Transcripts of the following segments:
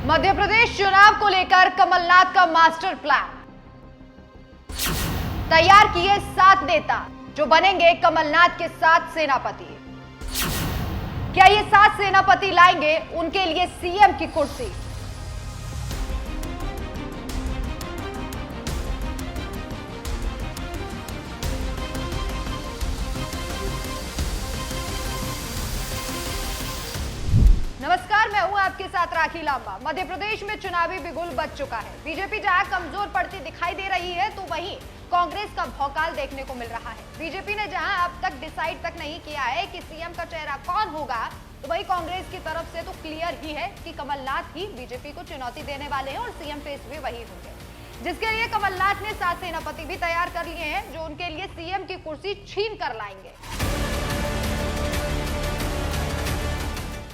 मध्य प्रदेश चुनाव को लेकर कमलनाथ का मास्टर प्लान। तैयार किए 7 नेता जो बनेंगे कमलनाथ के 7 सेनापति। क्या ये 7 सेनापति लाएंगे उनके लिए सीएम की कुर्सी? नमस्कार, मैं हूं आपके साथ राखी लांबा। मध्य प्रदेश में चुनावी बिगुल बज चुका है। बीजेपी जहां कमजोर पड़ती दिखाई दे रही है तो वहीं कांग्रेस का भौकाल देखने को मिल रहा है। बीजेपी ने जहां अब तक डिसाइड तक नहीं किया है कि सीएम का चेहरा कौन होगा, तो वहीं कांग्रेस की तरफ से तो क्लियर ही है कि कमलनाथ ही बीजेपी को चुनौती देने वाले हैं और सीएम फेस भी वही होंगे, जिसके लिए कमलनाथ ने 7 सेनापति भी तैयार कर लिए हैं जो उनके लिए सीएम की कुर्सी छीन कर लाएंगे।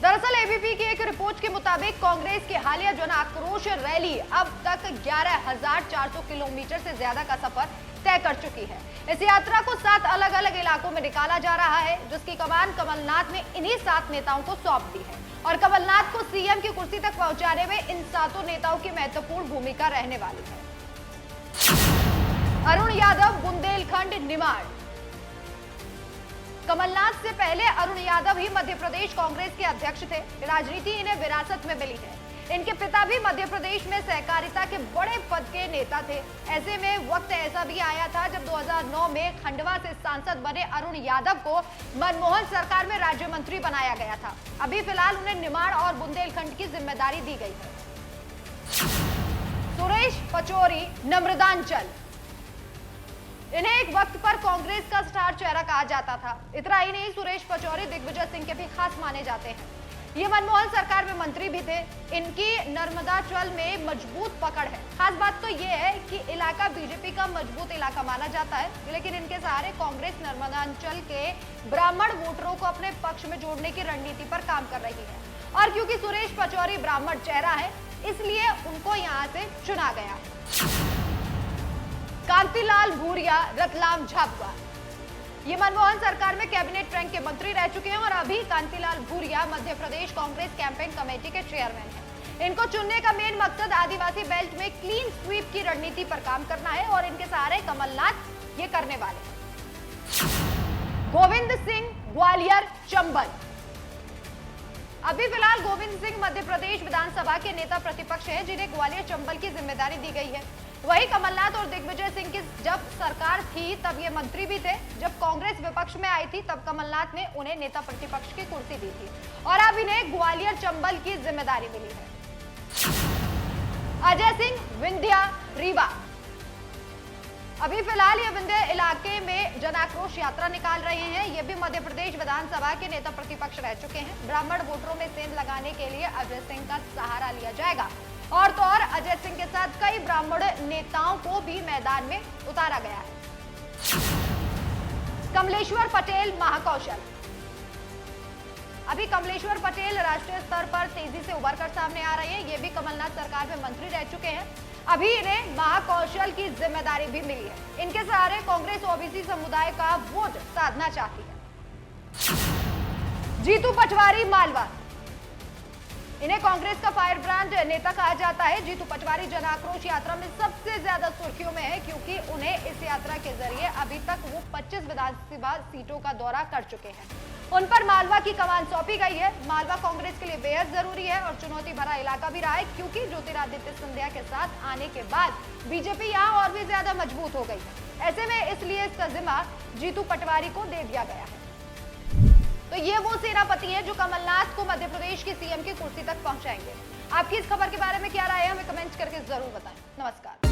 दरअसल एबीपी की एक रिपोर्ट के मुताबिक कांग्रेस की हालिया जन आक्रोश रैली अब तक 11,400 किलोमीटर से ज्यादा का सफर तय कर चुकी है। इस यात्रा को 7 अलग अलग इलाकों में निकाला जा रहा है, जिसकी कमान कमलनाथ ने इन्हीं 7 नेताओं को सौंप दी है और कमलनाथ को सीएम की कुर्सी तक पहुंचाने में इन 7 नेताओं की महत्वपूर्ण भूमिका रहने वाली है। अरुण यादव, बुंदेलखंड, निमाड़। कमलनाथ से पहले अरुण यादव ही मध्य प्रदेश कांग्रेस के अध्यक्ष थे। राजनीति इन्हें विरासत में मिली है। इनके पिता भी मध्य प्रदेश में सहकारिता के बड़े पद के नेता थे। ऐसे में वक्त ऐसा भी आया था जब 2009 में खंडवा से सांसद बने अरुण यादव को मनमोहन सरकार में राज्य मंत्री बनाया गया था। अभी फिलहाल उन्हें निमाड़ और बुंदेलखंड की जिम्मेदारी दी गई है। सुरेश पचौरी, नम्रदांचल। इन्हें एक वक्त पर कांग्रेस का स्टार चेहरा कहा जाता था। इतना ही नहीं, सुरेश पचौरी दिग्विजय सिंह के भी खास माने जाते हैं। ये मनमोहन सरकार में मंत्री भी थे। इनकी नर्मदाचल में मजबूत पकड़ है। खास बात तो ये है कि इलाका बीजेपी का मजबूत इलाका माना जाता है, लेकिन इनके सहारे कांग्रेस नर्मदाचल के ब्राह्मण वोटरों को अपने पक्ष में जोड़ने की रणनीति पर काम कर रही है। और क्योंकि सुरेश पचौरी ब्राह्मण चेहरा है, इसलिए उनको यहाँ से चुना गया है। कांतिलाल भूरिया, रतलाम, झाबुआ। ये मनमोहन सरकार में कैबिनेट रैंक के मंत्री रह चुके हैं और अभी कांतिलाल भूरिया मध्य प्रदेश कांग्रेस कैंपेन कमेटी के चेयरमैन हैं। इनको चुनने का मेन मकसद आदिवासी बेल्ट में क्लीन स्वीप की रणनीति पर काम करना है और इनके सहारे कमलनाथ ये करने वाले हैं। गोविंद सिंह, ग्वालियर, चंबल। अभी फिलहाल गोविंद सिंह मध्य प्रदेश विधानसभा के नेता प्रतिपक्ष हैं, जिन्हें ग्वालियर चंबल की जिम्मेदारी दी गई है। वही कमलनाथ और दिग्विजय सिंह की जब सरकार थी तब ये मंत्री भी थे। जब कांग्रेस विपक्ष में आई थी तब कमलनाथ ने उन्हें नेता प्रतिपक्ष की कुर्सी दी थी और अब इन्हें ग्वालियर चंबल की जिम्मेदारी मिली है। अजय सिंह, विंध्या, रीवा। अभी फिलहाल ये विंध्य इलाके में जन आक्रोश यात्रा निकाल रहे हैं। ये भी मध्य प्रदेश विधानसभा के नेता प्रतिपक्ष रह चुके हैं। ब्राह्मण वोटरों में सेंध लगाने के लिए अजय सिंह का सहारा लिया जाएगा और तो और अजय सिंह के साथ कई ब्राह्मण नेताओं को भी मैदान में उतारा गया है। कमलेश्वर पटेल, महाकौशल। अभी कमलेश्वर पटेल राष्ट्रीय स्तर पर तेजी से उभर कर सामने आ रहे हैं। ये भी कमलनाथ सरकार में मंत्री रह चुके हैं। अभी इन्हें महाकौशल की जिम्मेदारी भी मिली है। इनके सहारे कांग्रेस ओबीसी समुदाय का वोट साधना चाहती है। जीतू पटवारी, मालवा। इन्हें कांग्रेस का फायर ब्रांड नेता कहा जाता है। जीतू पटवारी जन आक्रोश यात्रा में सबसे ज्यादा सुर्खियों में है, क्योंकि उन्हें इस यात्रा के जरिए अभी तक वो 25 विधानसभा सीटों का दौरा कर चुके हैं। उन पर मालवा की कमान सौंपी गई है। मालवा कांग्रेस के लिए बेहद जरूरी है और चुनौती भरा इलाका भी रहा है, क्योंकि ज्योतिरादित्य सिंधिया के साथ आने के बाद बीजेपी यहाँ और भी ज्यादा मजबूत हो गई है। ऐसे में इसलिए इसका जिम्मा जीतू पटवारी को दे दिया गया है। तो ये वो सेनापति है जो कमलनाथ को मध्य प्रदेश की सीएम की कुर्सी तक पहुंचाएंगे। आपकी इस खबर के बारे में क्या राय है, हमें कमेंट करके जरूर बताएं। नमस्कार।